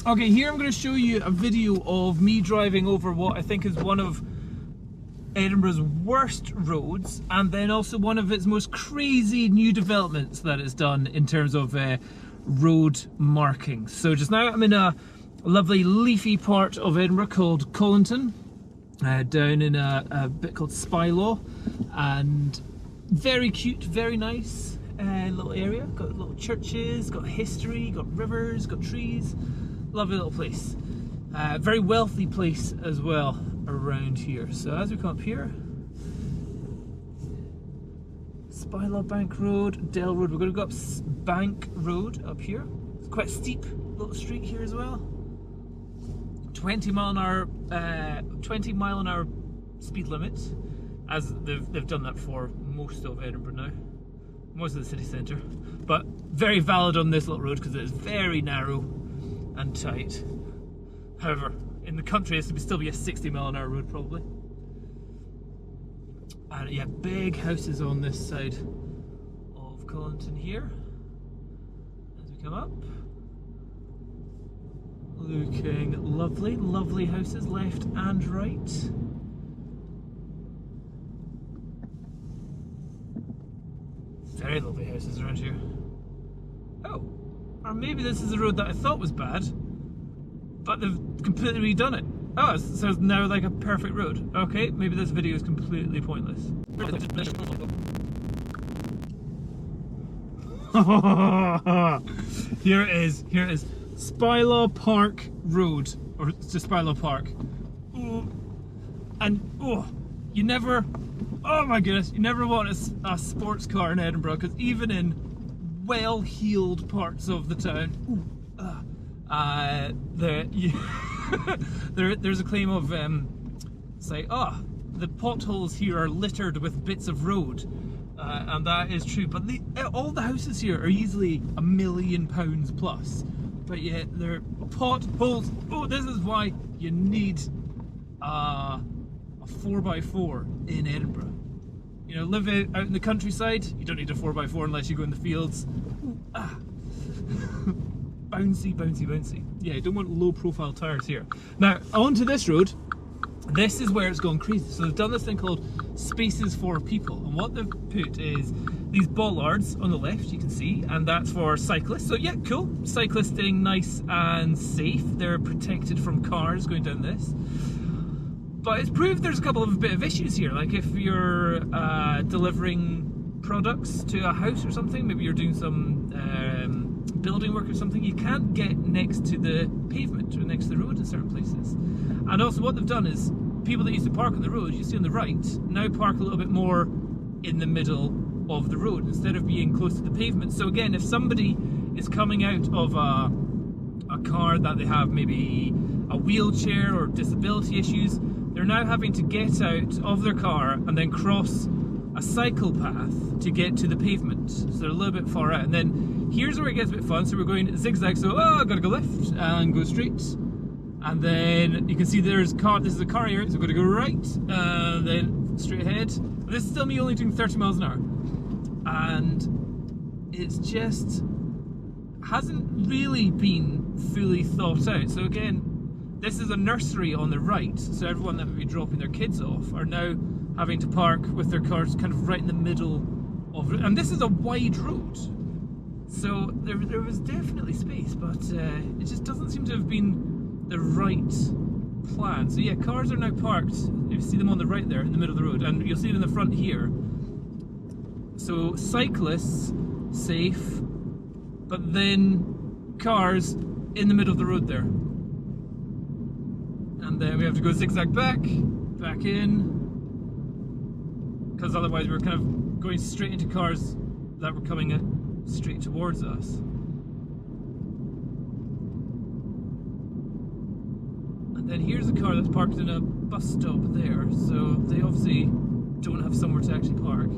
Okay, here I'm going to show you a video of me driving over what I think is one of Edinburgh's worst roads, and then also one of its most crazy new developments that it's done in terms of road markings. So just now I'm in a lovely leafy part of Edinburgh called Collington, down in a bit called Spylaw, and very cute, very nice little area. Got little churches, got history, got rivers, got trees. Lovely little place. Very wealthy place as well around here. So as we come up here, Spylaw Bank Road, Dell Road. We're going to go up Bank Road up here. It's quite a steep little street here as well. 20 mile an hour speed limit, as they've done that for most of Edinburgh now, most of the city centre, but very valid on this little road because it is very narrow and tight. However, in the country this would still be a 60 mile an hour road probably. And yeah, big houses on this side of Collington here as we come up. Looking lovely, lovely houses left and right. Very lovely houses around here. Oh, or maybe this is a road that I thought was bad, but they've completely redone it. Oh, so it's now like a perfect road. Okay, maybe this video is completely pointless. Here it is, here it is. Spylaw Park Road, or just Spylaw Park. Oh, and oh, you never, oh my goodness, you never want a sports car in Edinburgh, because even in well-heeled parts of the town, there's a claim of, say, the potholes here are littered with bits of road, and that is true, but all the houses here are easily £1 million plus. But yet they're potholes. Oh, this is why you need a 4x4 in Edinburgh. You know, live out in the countryside, you don't need a 4x4 unless you go in the fields. Bouncy, bouncy, bouncy. Yeah, you don't want low profile tyres here. Now, onto this road. This is where it's gone crazy. So they've done this thing called Spaces for People, and what they've put is these bollards on the left, you can see, and that's for cyclists. So yeah, cool. Cyclists staying nice and safe. They're protected from cars going down this. But it's proved there's a couple of bit of issues here. Like if you're delivering products to a house or something, maybe you're doing some building work or something, you can't get next to the pavement or next to the road in certain places. And also what they've done is people that used to park on the road, you see on the right, now park a little bit more in the middle of the road instead of being close to the pavement. So again, if somebody is coming out of a car that they have maybe a wheelchair or disability issues, they're now having to get out of their car and then cross a cycle path to get to the pavement. So they're a little bit far out. And then here's where it gets a bit fun. So we're going zigzag. So I've got to go left and go straight. And then you can see there's car. This is a car area, so we're going to go right and then straight ahead. But this is still me only doing 30 miles an hour. And it's just hasn't really been fully thought out. So again, this is a nursery on the right. So everyone that would be dropping their kids off are now having to park with their cars kind of right in the middle of it. And this is a wide road. So there was definitely space, but it just doesn't seem to have been the right plan. So yeah, cars are now parked, you see them on the right there in the middle of the road, and you'll see it in the front here. So cyclists, safe, but then cars in the middle of the road there. And then we have to go zigzag back in, because otherwise we're kind of going straight into cars that were coming straight towards us. And then here's a car that's parked in a bus stop there, so they obviously don't have somewhere to actually park.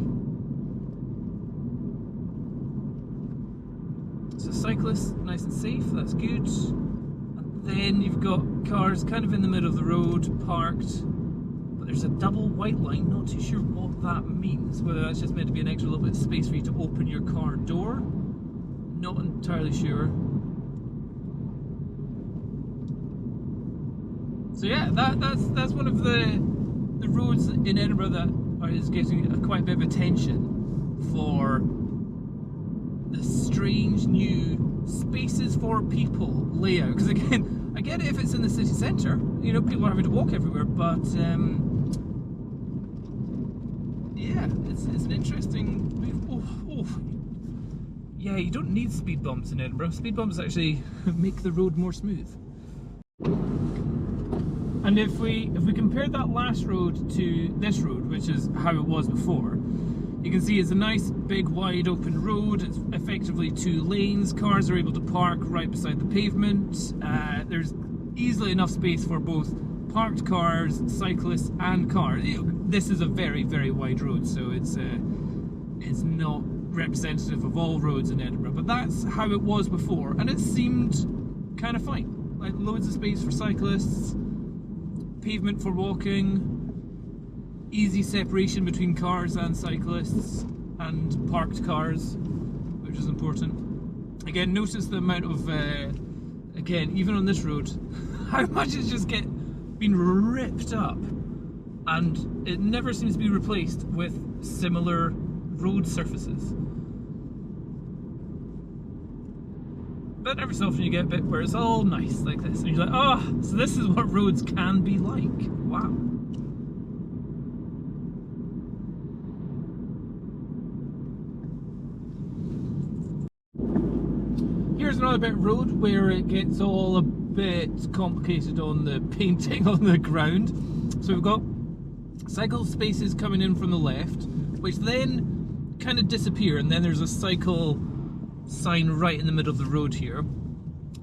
So cyclists, nice and safe, that's good. And then you've got cars kind of in the middle of the road, parked. But there's a double white line, not too sure what that means. Whether that's just meant to be an extra little bit of space for you to open your car door. Not entirely sure. So yeah, that's one of the roads in Edinburgh that is getting quite a bit of attention for the strange new spaces for people layout. Because again, I get it if it's in the city centre, you know, people are having to walk everywhere, but yeah, it's an interesting move. Yeah, you don't need speed bumps in Edinburgh. Speed bumps actually make the road more smooth. And if we compare that last road to this road, which is how it was before, you can see it's a nice big wide open road. It's effectively 2 lanes. Cars are able to park right beside the pavement. There's easily enough space for both parked cars, cyclists and cars. This is a very, very wide road, so it's not representative of all roads in Edinburgh, but that's how it was before, and it seemed kind of fine. Like loads of space for cyclists, pavement for walking, easy separation between cars and cyclists and parked cars, which is important. Again, notice the amount of again, even on this road, how much it's just been ripped up, and it never seems to be replaced with similar road surfaces. But every so often you get a bit where it's all nice like this, and you're like, oh, so this is what roads can be like. Wow. Here's another bit of road where it gets all a bit complicated on the painting on the ground. So we've got cycle spaces coming in from the left, which then kind of disappear, and then there's a cycle sign right in the middle of the road here.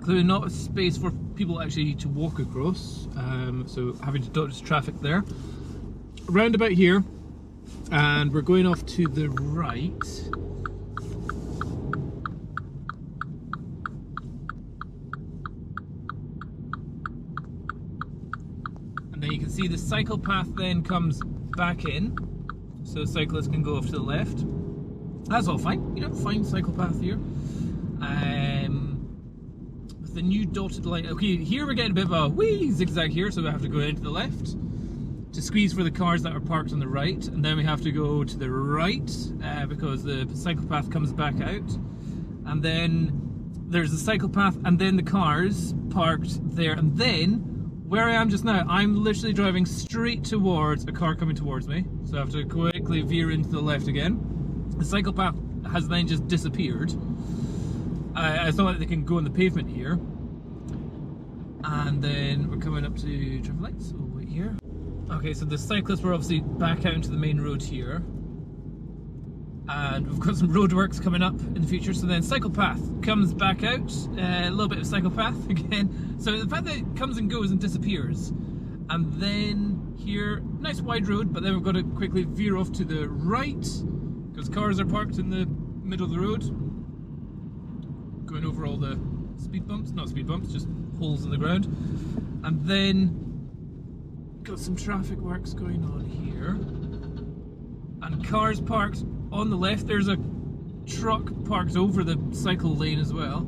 Clearly not a space for people actually to walk across, so having to dodge traffic there. Round about here, and we're going off to the right. And then you can see the cycle path then comes back in, so cyclists can go off to the left. That's all fine, you know, fine cycle path here. With the new dotted line, okay, here we're getting a bit of a wee zigzag here, so we have to go into the left to squeeze for the cars that are parked on the right, and then we have to go to the right because the cycle path comes back out, and then there's the cycle path, and then the cars parked there, and then where I am just now, I'm literally driving straight towards a car coming towards me, so I have to quickly veer into the left again. The cycle path has then just disappeared. It's not like they can go on the pavement here. And then we're coming up to traffic lights. Oh, wait here. Okay, so the cyclists were obviously back out into the main road here. And we've got some roadworks coming up in the future. So then cycle path comes back out. A little bit of cycle path again. So the fact that it comes and goes and disappears. And then here, nice wide road, but then we've got to quickly veer off to the right, because cars are parked in the middle of the road, going over all the speed bumps, not speed bumps, just holes in the ground. And then got some traffic works going on here, and cars parked on the left. There's a truck parked over the cycle lane as well,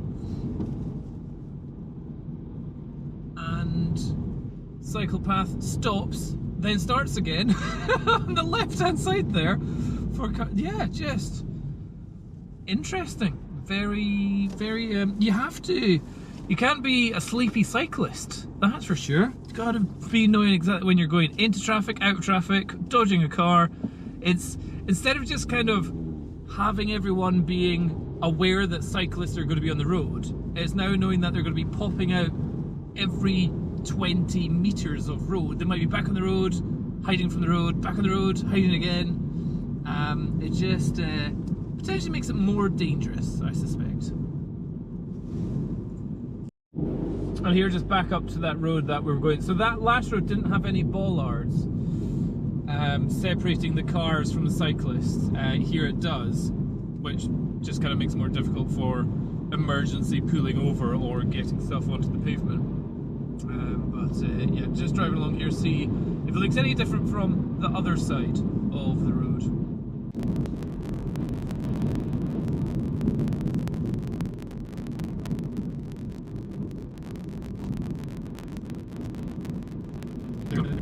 and cycle path stops, then starts again on the left hand side there. Yeah, just interesting. Very, very, you can't be a sleepy cyclist, that's for sure. You've got to be knowing exactly when you're going into traffic, out of traffic, dodging a car. It's, instead of just kind of having everyone being aware that cyclists are going to be on the road, it's now knowing that they're going to be popping out every 20 meters of road. They might be back on the road, hiding from the road, back on the road, hiding again. It just potentially makes it more dangerous, I suspect. And here, just back up to that road that we were going. So that last road didn't have any bollards separating the cars from the cyclists. Here it does, which just kind of makes it more difficult for emergency pulling over or getting stuff onto the pavement. Yeah, just driving along here, see if it looks any different from the other side of the road. They're going to